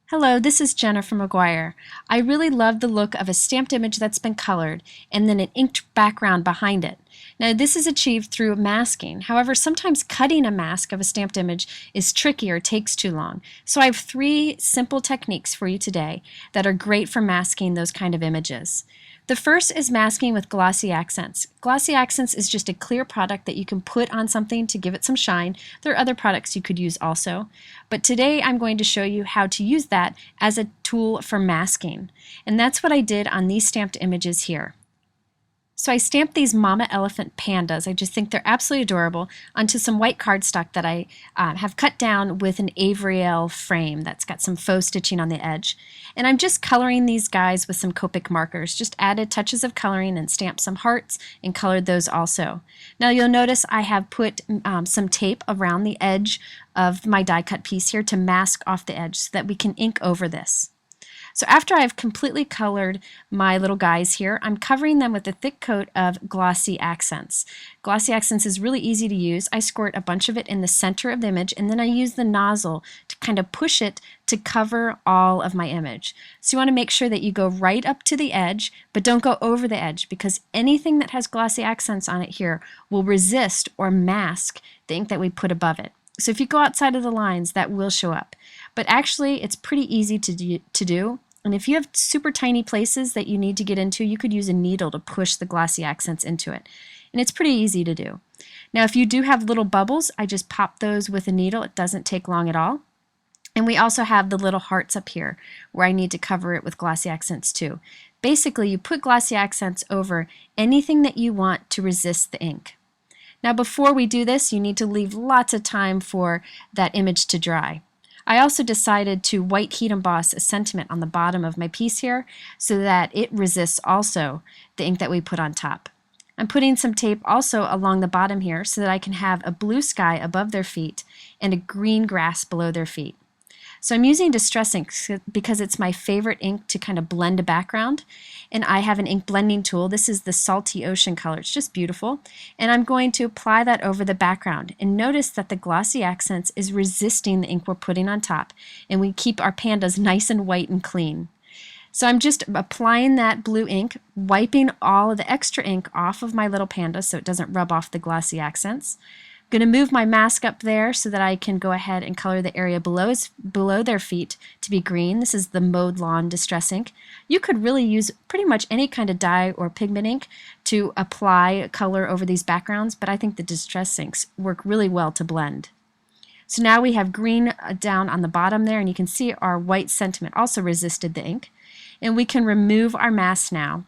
Hello, this is Jennifer McGuire. I really love the look of a stamped image that's been colored and then an inked background behind it. Now this is achieved through masking. However, sometimes cutting a mask of a stamped image is tricky or takes too long. So I have three simple techniques for you today that are great for masking those kind of images. The first is masking with Glossy Accents. Glossy Accents is just a clear product that you can put on something to give it some shine. There are other products you could use also, but today I'm going to show you how to use that as a tool for masking. And that's what I did on these stamped images here. So I stamped these mama elephant pandas, I just think they're absolutely adorable, onto some white cardstock that I have cut down with an Avriel frame that's got some faux stitching on the edge. And I'm just coloring these guys with some Copic markers, just added touches of coloring and stamped some hearts and colored those also. Now you'll notice I have put some tape around the edge of my die cut piece here to mask off the edge so that we can ink over this. So after I've completely colored my little guys here, I'm covering them with a thick coat of Glossy Accents. Glossy Accents is really easy to use. I squirt a bunch of it in the center of the image and then I use the nozzle to kind of push it to cover all of my image. So you want to make sure that you go right up to the edge, but don't go over the edge because anything that has Glossy Accents on it here will resist or mask the ink that we put above it. So if you go outside of the lines, that will show up. But actually, it's pretty easy to do. And if you have super tiny places that you need to get into, you could use a needle to push the Glossy Accents into it. And it's pretty easy to do. Now if you do have little bubbles, I just pop those with a needle. It doesn't take long at all. And we also have the little hearts up here where I need to cover it with Glossy Accents too. Basically, you put Glossy Accents over anything that you want to resist the ink. Now before we do this, you need to leave lots of time for that image to dry. I also decided to white heat emboss a sentiment on the bottom of my piece here so that it resists also the ink that we put on top. I'm putting some tape also along the bottom here so that I can have a blue sky above their feet and a green grass below their feet. So I'm using Distress ink because it's my favorite ink to kind of blend a background, and I have an ink blending tool. This is the Salty Ocean color. It's just beautiful, and I'm going to apply that over the background. And notice that the Glossy Accents is resisting the ink we're putting on top, and we keep our pandas nice and white and clean. So I'm just applying that blue ink, wiping all of the extra ink off of my little panda so it doesn't rub off the Glossy Accents. I'm going to move my mask up there so that I can go ahead and color the area below their feet to be green. This is the Mowed Lawn Distress ink. You could really use pretty much any kind of dye or pigment ink to apply color over these backgrounds, but I think the Distress inks work really well to blend. So now we have green down on the bottom there, and you can see our white sentiment also resisted the ink. And we can remove our mask now.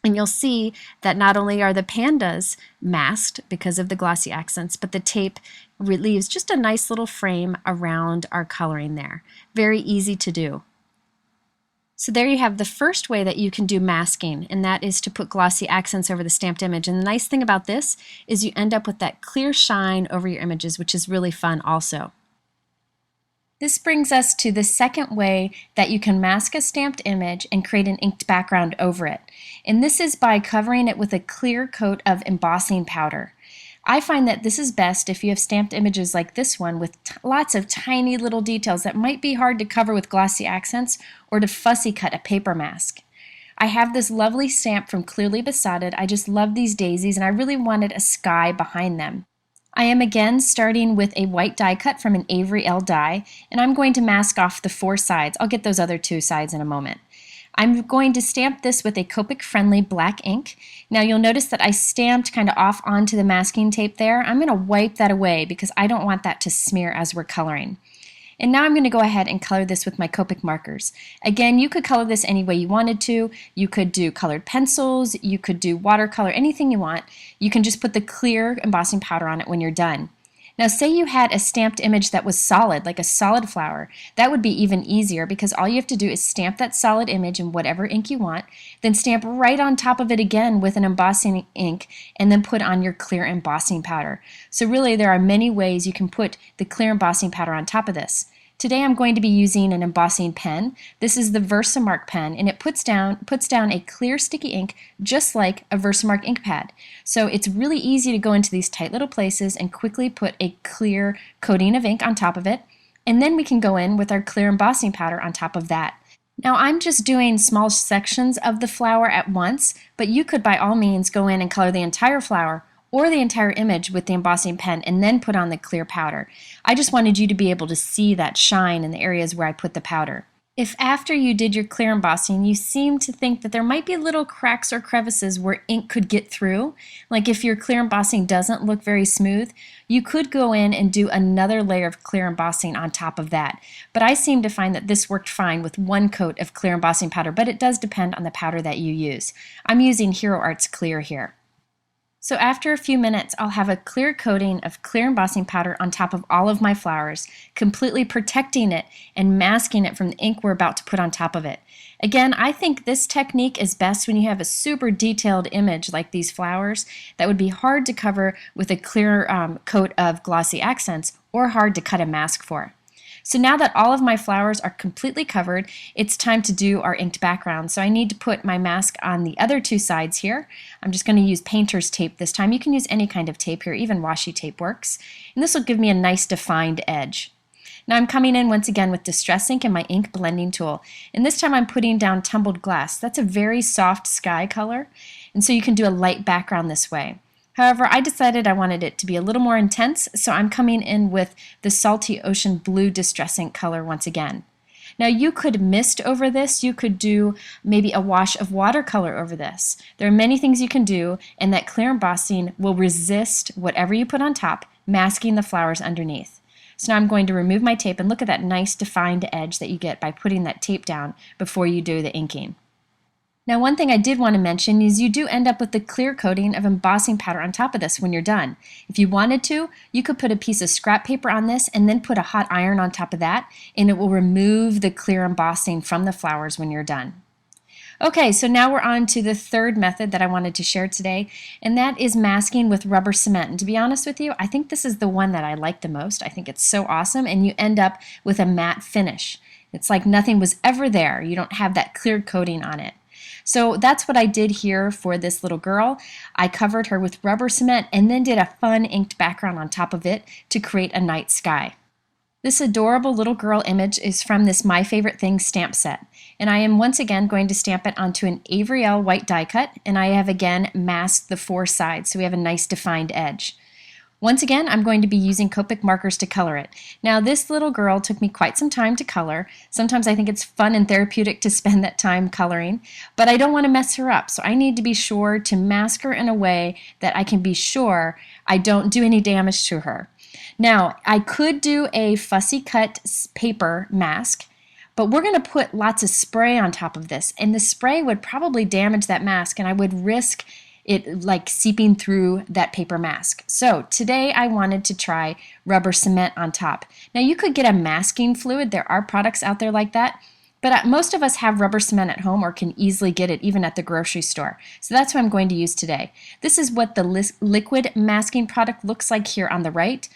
And you'll see that not only are the pandas masked because of the Glossy Accents, but the tape leaves just a nice little frame around our coloring there. Very easy to do. So there you have the first way that you can do masking, and that is to put Glossy Accents over the stamped image. And the nice thing about this is you end up with that clear shine over your images, which is really fun also. This brings us to the second way that you can mask a stamped image and create an inked background over it. And this is by covering it with a clear coat of embossing powder. I find that this is best if you have stamped images like this one with lots of tiny little details that might be hard to cover with Glossy Accents or to fussy cut a paper mask. I have this lovely stamp from Clearly Besotted. I just love these daisies and I really wanted a sky behind them. I am again starting with a white die cut from an Avriel die, and I'm going to mask off the four sides. I'll get those other two sides in a moment. I'm going to stamp this with a Copic friendly black ink. Now you'll notice that I stamped kind of off onto the masking tape there. I'm going to wipe that away because I don't want that to smear as we're coloring. And now I'm going to go ahead and color this with my Copic markers. Again, you could color this any way you wanted to. You could do colored pencils, you could do watercolor, anything you want. You can just put the clear embossing powder on it when you're done. Now say you had a stamped image that was solid, like a solid flower. That would be even easier because all you have to do is stamp that solid image in whatever ink you want, then stamp right on top of it again with an embossing ink, and then put on your clear embossing powder. So really there are many ways you can put the clear embossing powder on top of this. Today I'm going to be using an embossing pen. This is the Versamark pen, and it puts down a clear sticky ink just like a Versamark ink pad. So it's really easy to go into these tight little places and quickly put a clear coating of ink on top of it. And then we can go in with our clear embossing powder on top of that. Now I'm just doing small sections of the flower at once, but you could by all means go in and color the entire flower or the entire image with the embossing pen and then put on the clear powder. I just wanted you to be able to see that shine in the areas where I put the powder. If after you did your clear embossing you seem to think that there might be little cracks or crevices where ink could get through, like if your clear embossing doesn't look very smooth, you could go in and do another layer of clear embossing on top of that. But I seem to find that this worked fine with one coat of clear embossing powder, but it does depend on the powder that you use. I'm using Hero Arts Clear here. So after a few minutes, I'll have a clear coating of clear embossing powder on top of all of my flowers, completely protecting it and masking it from the ink we're about to put on top of it. Again, I think this technique is best when you have a super detailed image like these flowers that would be hard to cover with a clear coat of Glossy Accents or hard to cut a mask for. So now that all of my flowers are completely covered, it's time to do our inked background. So I need to put my mask on the other two sides here. I'm just going to use painter's tape this time. You can use any kind of tape here, even washi tape works. And this will give me a nice defined edge. Now I'm coming in once again with Distress Ink and my ink blending tool. And this time I'm putting down Tumbled Glass. That's a very soft sky color. And so you can do a light background this way. However, I decided I wanted it to be a little more intense, so I'm coming in with the Salty Ocean Blue Distress Ink color once again. Now you could mist over this, you could do maybe a wash of watercolor over this. There are many things you can do, and that clear embossing will resist whatever you put on top, masking the flowers underneath. So now I'm going to remove my tape and look at that nice defined edge that you get by putting that tape down before you do the inking. Now one thing I did want to mention is you do end up with the clear coating of embossing powder on top of this when you're done. If you wanted to, you could put a piece of scrap paper on this and then put a hot iron on top of that, and it will remove the clear embossing from the flowers when you're done. Okay, so now we're on to the third method that I wanted to share today, and that is masking with rubber cement. And to be honest with you, I think this is the one that I like the most. I think it's so awesome, and you end up with a matte finish. It's like nothing was ever there. You don't have that clear coating on it. So that's what I did here for this little girl. I covered her with rubber cement and then did a fun inked background on top of it to create a night sky. This adorable little girl image is from this My Favorite Things stamp set. And I am once again going to stamp it onto an Avery Elle white die cut, and I have again masked the four sides so we have a nice defined edge. Once again, I'm going to be using Copic markers to color it. Now this little girl took me quite some time to color. Sometimes I think it's fun and therapeutic to spend that time coloring, but I don't want to mess her up, so I need to be sure to mask her in a way that I can be sure I don't do any damage to her. Now, I could do a fussy cut paper mask, but we're going to put lots of spray on top of this, and the spray would probably damage that mask, and I would risk it like seeping through that paper mask. So today I wanted to try rubber cement on top. Now you could get a masking fluid. There are products out there like that, but most of us have rubber cement at home or can easily get it even at the grocery store. So that's what I'm going to use today. This is what the liquid masking product looks like here on the right.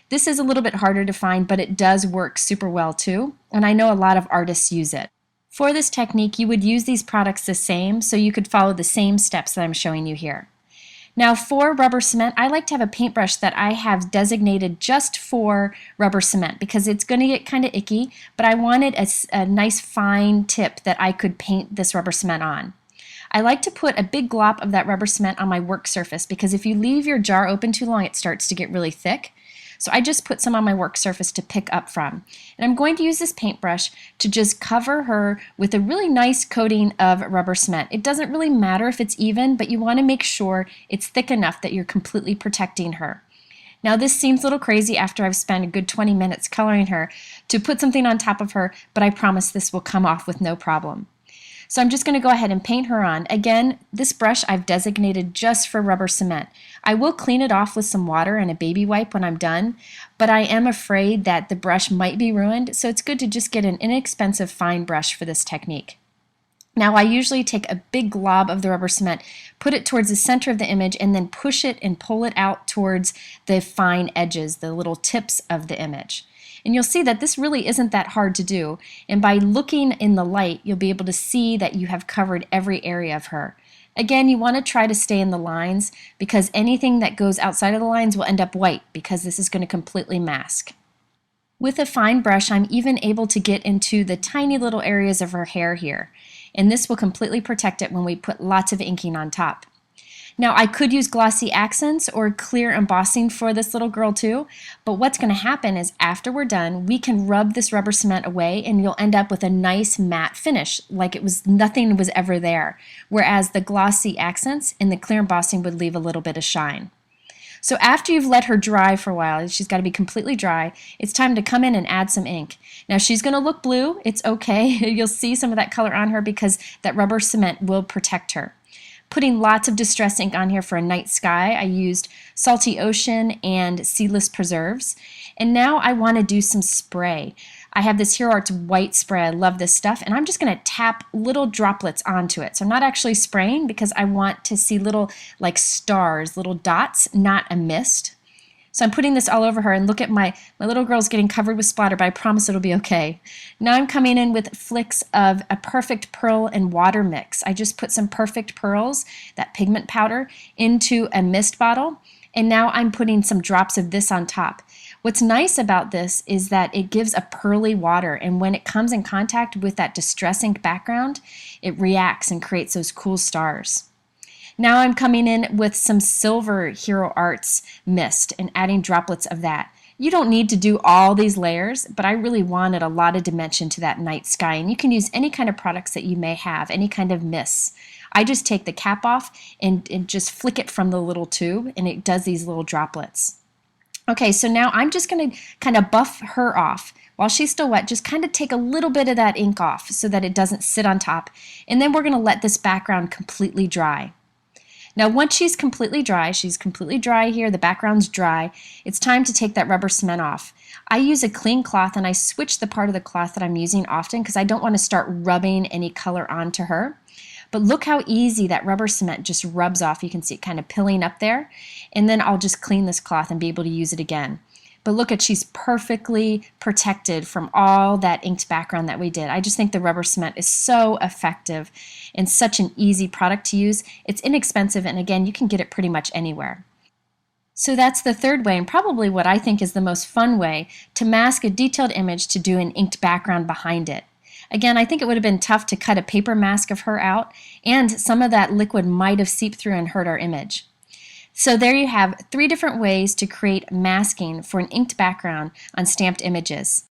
This is a little bit harder to find, but it does work super well too, and I know a lot of artists use it. For this technique, you would use these products the same, so you could follow the same steps that I'm showing you here. Now for rubber cement, I like to have a paintbrush that I have designated just for rubber cement because it's going to get kind of icky, but I wanted a nice fine tip that I could paint this rubber cement on. I like to put a big glop of that rubber cement on my work surface because if you leave your jar open too long, it starts to get really thick. So I just put some on my work surface to pick up from. And I'm going to use this paintbrush to just cover her with a really nice coating of rubber cement. It doesn't really matter if it's even, but you want to make sure it's thick enough that you're completely protecting her. Now this seems a little crazy after I've spent a good 20 minutes coloring her to put something on top of her, but I promise this will come off with no problem. So I'm just going to go ahead and paint her on. Again, this brush I've designated just for rubber cement. I will clean it off with some water and a baby wipe when I'm done, but I am afraid that the brush might be ruined, so it's good to just get an inexpensive fine brush for this technique. Now I usually take a big glob of the rubber cement, put it towards the center of the image, and then push it and pull it out towards the fine edges, the little tips of the image. And you'll see that this really isn't that hard to do, and by looking in the light you'll be able to see that you have covered every area of her. Again, you want to try to stay in the lines because anything that goes outside of the lines will end up white because this is going to completely mask. With a fine brush, I'm even able to get into the tiny little areas of her hair here, and this will completely protect it when we put lots of inking on top. Now, I could use Glossy Accents or clear embossing for this little girl too, but what's going to happen is after we're done, we can rub this rubber cement away and you'll end up with a nice matte finish, like it was nothing was ever there, whereas the Glossy Accents and the clear embossing would leave a little bit of shine. So after you've let her dry for a while, she's got to be completely dry, it's time to come in and add some ink. Now she's going to look blue, it's okay, you'll see some of that color on her because that rubber cement will protect her. Putting lots of distress ink on here for a night sky. I used Salty Ocean and Seedless Preserves. And now I want to do some spray. I have this Hero Arts white spray. I love this stuff. And I'm just going to tap little droplets onto it. So I'm not actually spraying because I want to see little like stars, little dots, not a mist. So I'm putting this all over her, and look at my little girl's getting covered with splatter, but I promise it'll be okay. Now I'm coming in with flicks of a Perfect Pearl and water mix. I just put some Perfect Pearls, that pigment powder, into a mist bottle, and now I'm putting some drops of this on top. What's nice about this is that it gives a pearly water, and when it comes in contact with that distress ink background, it reacts and creates those cool stars. Now I'm coming in with some silver Hero Arts mist and adding droplets of that. You don't need to do all these layers, but I really wanted a lot of dimension to that night sky, and you can use any kind of products that you may have, any kind of mists. I just take the cap off and just flick it from the little tube, and it does these little droplets. Okay, so now I'm just going to kind of buff her off. While she's still wet, just kind of take a little bit of that ink off so that it doesn't sit on top, and then we're going to let this background completely dry. Now once she's completely dry here, the background's dry, it's time to take that rubber cement off. I use a clean cloth and I switch the part of the cloth that I'm using often because I don't want to start rubbing any color onto her. But look how easy that rubber cement just rubs off. You can see it kind of pilling up there, and then I'll just clean this cloth and be able to use it again. But look at, she's perfectly protected from all that inked background that we did. I just think the rubber cement is so effective and such an easy product to use. It's inexpensive, and again, you can get it pretty much anywhere. So that's the third way, and probably what I think is the most fun way to mask a detailed image to do an inked background behind it. Again, I think it would have been tough to cut a paper mask of her out, and some of that liquid might have seeped through and hurt our image. So there you have 3 different ways to create masking for an inked background on stamped images.